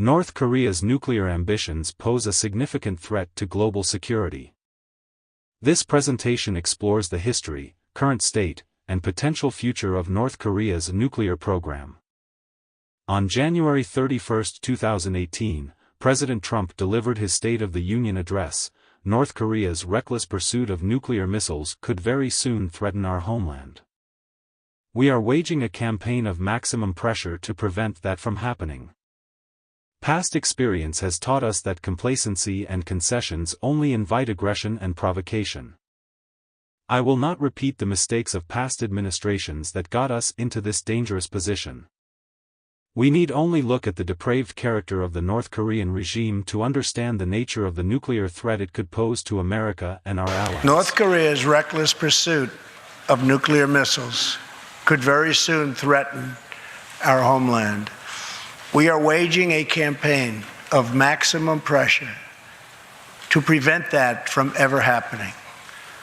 North Korea's nuclear ambitions pose a significant threat to global security. This presentation explores the history, current state, and potential future of North Korea's nuclear program. On January 31, 2018, President Trump delivered his State of the Union address. North Korea's reckless pursuit of nuclear missiles could very soon threaten our homeland. We are waging a campaign of maximum pressure to prevent that from happening. Past experience has taught us that complacency and concessions only invite aggression and provocation. I will not repeat the mistakes of past administrations that got us into this dangerous position. We need only look at the depraved character of the North Korean regime to understand the nature of the nuclear threat it could pose to America and our allies. North Korea's reckless pursuit of nuclear missiles could very soon threaten our homeland. We are waging a campaign of maximum pressure to prevent that from ever happening.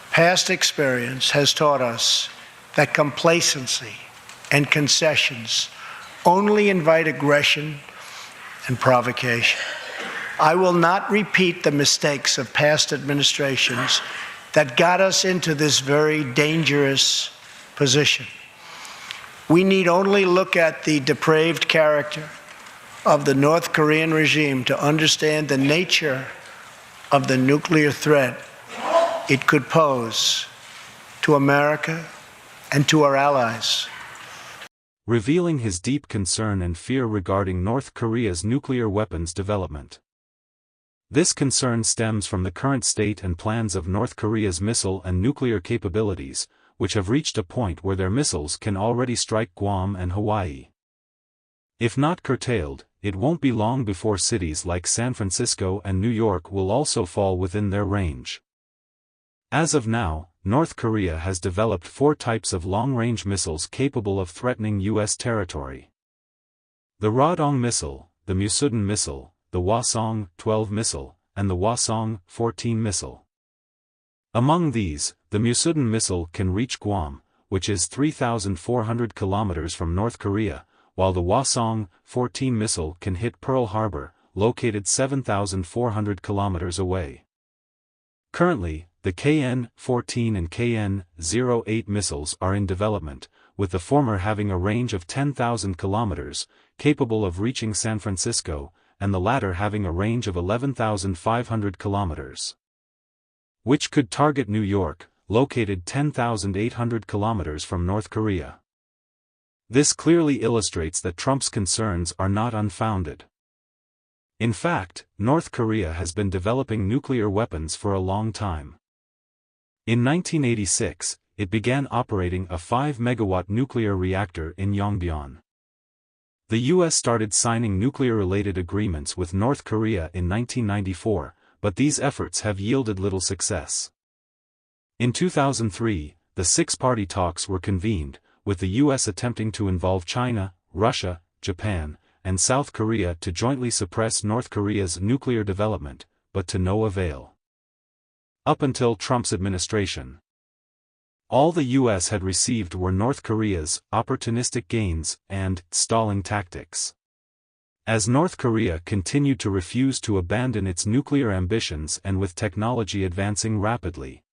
Past experience has taught us that complacency and concessions only invite aggression and provocation. I will not repeat the mistakes of past administrations that got us into this very dangerous position. We need only look at the depraved character of the North Korean regime to understand the nature of the nuclear threat it could pose to America and to our allies. Revealing his deep concern and fear regarding North Korea's nuclear weapons development. This concern stems from the current state and plans of North Korea's missile and nuclear capabilities, which have reached a point where their missiles can already strike Guam and Hawaii. If not curtailed, it won't be long before cities like San Francisco and New York will also fall within their range. As of now, North Korea has developed 4 types of long-range missiles capable of threatening U.S. territory. The Rodong missile, the Musudan missile, the Hwasong-12 missile, and the Hwasong-14 missile. Among these, the Musudan missile can reach Guam, which is 3,400 kilometers from North Korea, while the Hwasong-14 missile can hit Pearl Harbor, located 7,400 kilometers away. Currently, the KN-14 and KN-08 missiles are in development, with the former having a range of 10,000 kilometers, capable of reaching San Francisco, and the latter having a range of 11,500 kilometers, which could target New York, located 10,800 kilometers from North Korea. This clearly illustrates that Trump's concerns are not unfounded. In fact, North Korea has been developing nuclear weapons for a long time. In 1986, it began operating a 5-megawatt nuclear reactor in Yongbyon. The U.S. started signing nuclear-related agreements with North Korea in 1994, but these efforts have yielded little success. In 2003, the 6-party talks were convened, with the U.S. attempting to involve China, Russia, Japan, and South Korea to jointly suppress North Korea's nuclear development, but to no avail. Up until Trump's administration, all the U.S. had received were North Korea's opportunistic gains and stalling tactics. As North Korea continued to refuse to abandon its nuclear ambitions and with technology advancing rapidly,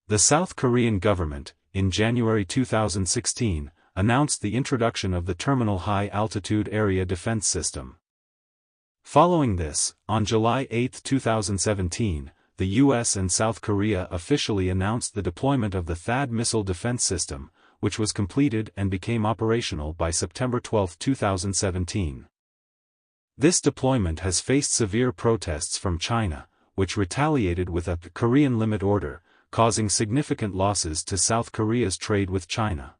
the South Korean government, in January 2016, announced the introduction of the Terminal High Altitude Area Defense System. Following this, on July 8, 2017, the U.S. and South Korea officially announced the deployment of the THAAD missile defense system, which was completed and became operational by September 12, 2017. This deployment has faced severe protests from China, which retaliated with a Korean limit order, causing significant losses to South Korea's trade with China.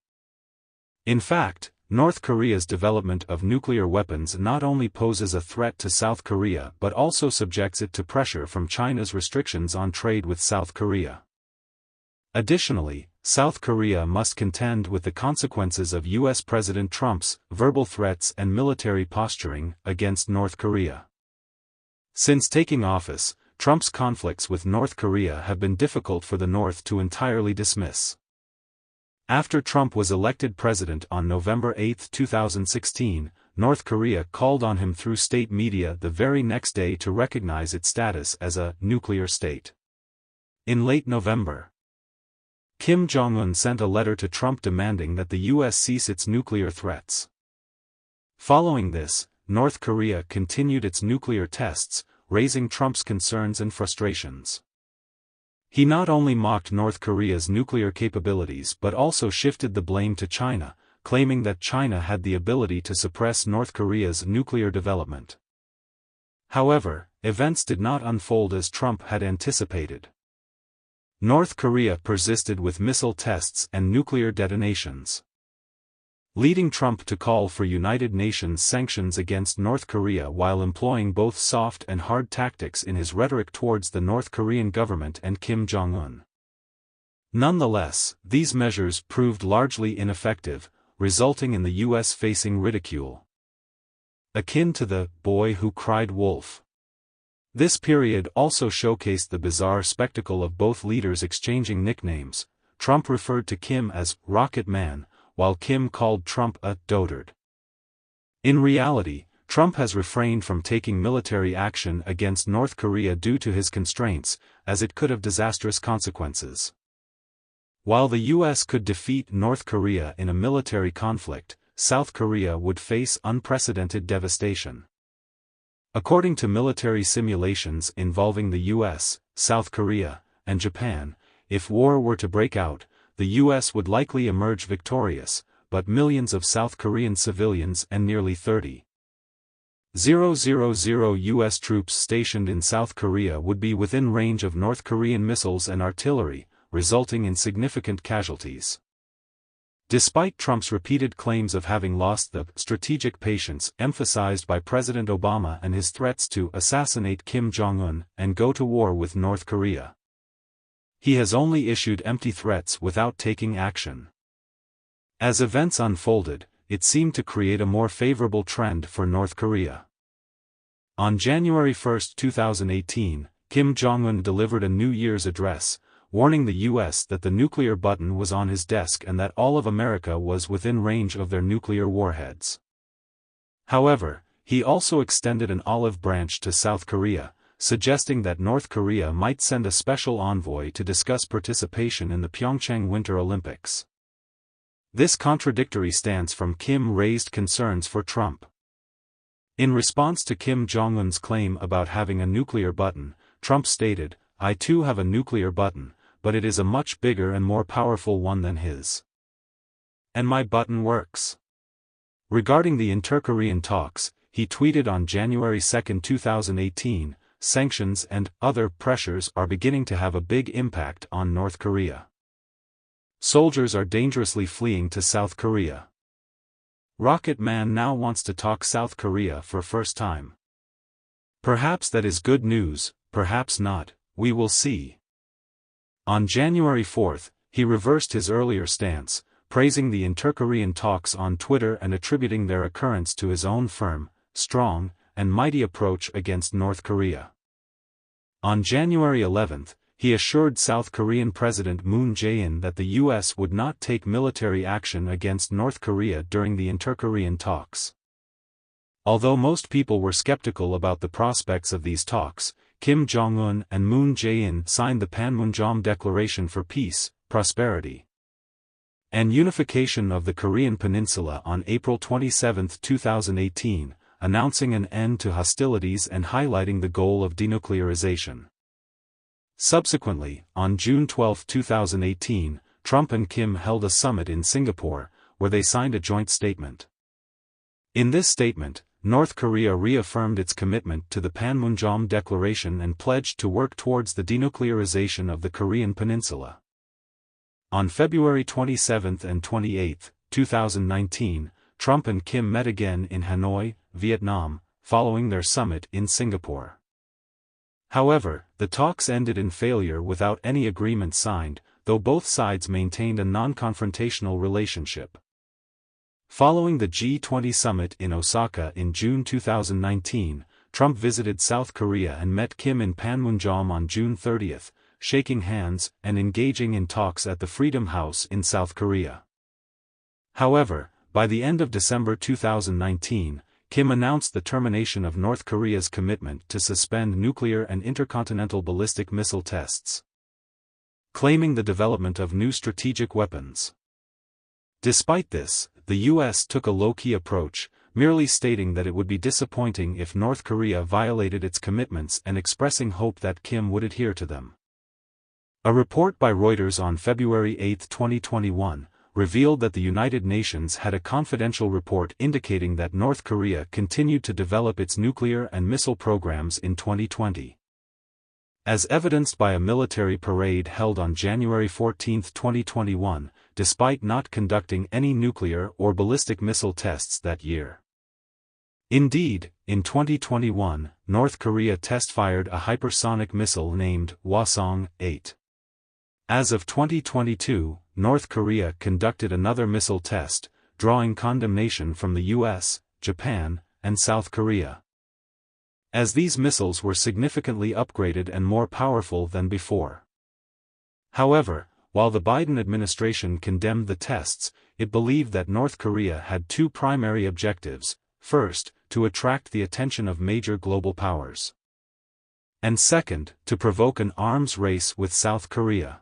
In fact, North Korea's development of nuclear weapons not only poses a threat to South Korea but also subjects it to pressure from China's restrictions on trade with South Korea. Additionally, South Korea must contend with the consequences of U.S. President Trump's verbal threats and military posturing against North Korea. Since taking office, Trump's conflicts with North Korea have been difficult for the North to entirely dismiss. After Trump was elected president on November 8, 2016, North Korea called on him through state media the very next day to recognize its status as a nuclear state. In late November, Kim Jong-un sent a letter to Trump demanding that the U.S. cease its nuclear threats. Following this, North Korea continued its nuclear tests, raising Trump's concerns and frustrations. He not only mocked North Korea's nuclear capabilities but also shifted the blame to China, claiming that China had the ability to suppress North Korea's nuclear development. However, events did not unfold as Trump had anticipated. North Korea persisted with missile tests and nuclear detonations, leading Trump to call for United Nations sanctions against North Korea while employing both soft and hard tactics in his rhetoric towards the North Korean government and Kim Jong-un. Nonetheless, these measures proved largely ineffective, resulting in the U.S. facing ridicule akin to the "boy who cried wolf." This period also showcased the bizarre spectacle of both leaders exchanging nicknames. Trump referred to Kim as "Rocket Man," while Kim called Trump a "dotard." In reality, Trump has refrained from taking military action against North Korea due to his constraints, as it could have disastrous consequences. While the U.S. could defeat North Korea in a military conflict, South Korea would face unprecedented devastation. According to military simulations involving the U.S., South Korea, and Japan, if war were to break out, the U.S. would likely emerge victorious, but millions of South Korean civilians and nearly 30,000 U.S. troops stationed in South Korea would be within range of North Korean missiles and artillery, resulting in significant casualties. Despite Trump's repeated claims of having lost the strategic patience emphasized by President Obama and his threats to assassinate Kim Jong-un and go to war with North Korea, he has only issued empty threats without taking action. As events unfolded, it seemed to create a more favorable trend for North Korea. On January 1, 2018, Kim Jong-un delivered a New Year's address, warning the U.S. that the nuclear button was on his desk and that all of America was within range of their nuclear warheads. However, he also extended an olive branch to South Korea, suggesting that North Korea might send a special envoy to discuss participation in the Pyeongchang Winter Olympics. This contradictory stance from Kim raised concerns for Trump. In response to Kim Jong-un's claim about having a nuclear button, Trump stated, "I too have a nuclear button, but it is a much bigger and more powerful one than his. And my button works." Regarding the inter-Korean talks, he tweeted on January 2, 2018, "Sanctions and other pressures are beginning to have a big impact on North Korea. Soldiers are dangerously fleeing to South Korea. Rocket Man now wants to talk South Korea for first time. Perhaps that is good news, perhaps not, we will see." On January 4, he reversed his earlier stance, praising the inter-Korean talks on Twitter and attributing their occurrence to his own firm, strong, and mighty approach against North Korea. On January 11, he assured South Korean President Moon Jae-in that the U.S. would not take military action against North Korea during the inter-Korean talks. Although most people were skeptical about the prospects of these talks, Kim Jong-un and Moon Jae-in signed the Panmunjom Declaration for Peace, Prosperity, and Unification of the Korean Peninsula on April 27, 2018, announcing an end to hostilities and highlighting the goal of denuclearization. Subsequently, on June 12, 2018, Trump and Kim held a summit in Singapore, where they signed a joint statement. In this statement, North Korea reaffirmed its commitment to the Panmunjom Declaration and pledged to work towards the denuclearization of the Korean Peninsula. On February 27 and 28, 2019, Trump and Kim met again in Hanoi, Vietnam, following their summit in Singapore. However, the talks ended in failure without any agreement signed, though both sides maintained a non-confrontational relationship. Following the G20 summit in Osaka in June 2019, Trump visited South Korea and met Kim in Panmunjom on June 30, shaking hands and engaging in talks at the Freedom House in South Korea. However, By the end of December 2019, Kim announced the termination of North Korea's commitment to suspend nuclear and intercontinental ballistic missile tests, claiming the development of new strategic weapons. Despite this, the U.S. took a low-key approach, merely stating that it would be disappointing if North Korea violated its commitments and expressing hope that Kim would adhere to them. A report by Reuters on February 8, 2021, revealed that the United Nations had a confidential report indicating that North Korea continued to develop its nuclear and missile programs in 2020. As evidenced by a military parade held on January 14, 2021, despite not conducting any nuclear or ballistic missile tests that year. Indeed, in 2021, North Korea test-fired a hypersonic missile named Hwasong-8. As of 2022, North Korea conducted another missile test, drawing condemnation from the US, Japan, and South Korea, as these missiles were significantly upgraded and more powerful than before. However, while the Biden administration condemned the tests, it believed that North Korea had two primary objectives: first, to attract the attention of major global powers, and second, to provoke an arms race with South Korea.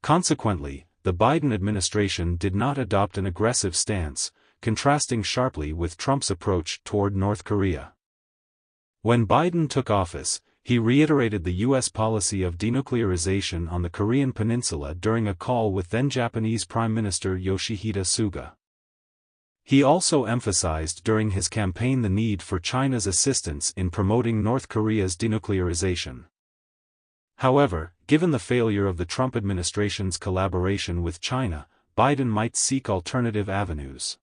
Consequently, the Biden administration did not adopt an aggressive stance, contrasting sharply with Trump's approach toward North Korea. When Biden took office, he reiterated the U.S. policy of denuclearization on the Korean Peninsula during a call with then-Japanese Prime Minister Yoshihide Suga. He also emphasized during his campaign the need for China's assistance in promoting North Korea's denuclearization. However, given the failure of the Trump administration's collaboration with China, Biden might seek alternative avenues.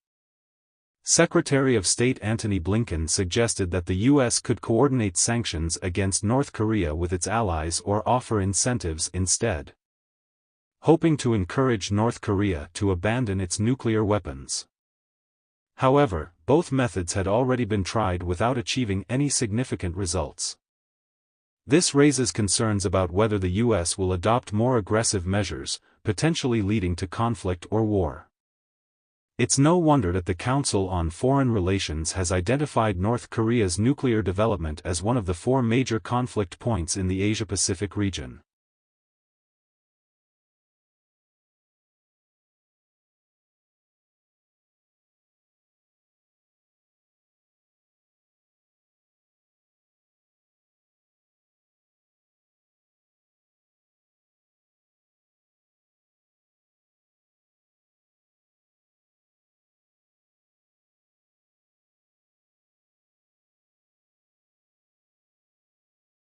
Secretary of State Antony Blinken suggested that the U.S. could coordinate sanctions against North Korea with its allies or offer incentives instead, hoping to encourage North Korea to abandon its nuclear weapons. However, both methods had already been tried without achieving any significant results. This raises concerns about whether the U.S. will adopt more aggressive measures, potentially leading to conflict or war. It's no wonder that the Council on Foreign Relations has identified North Korea's nuclear development as one of the four major conflict points in the Asia-Pacific region.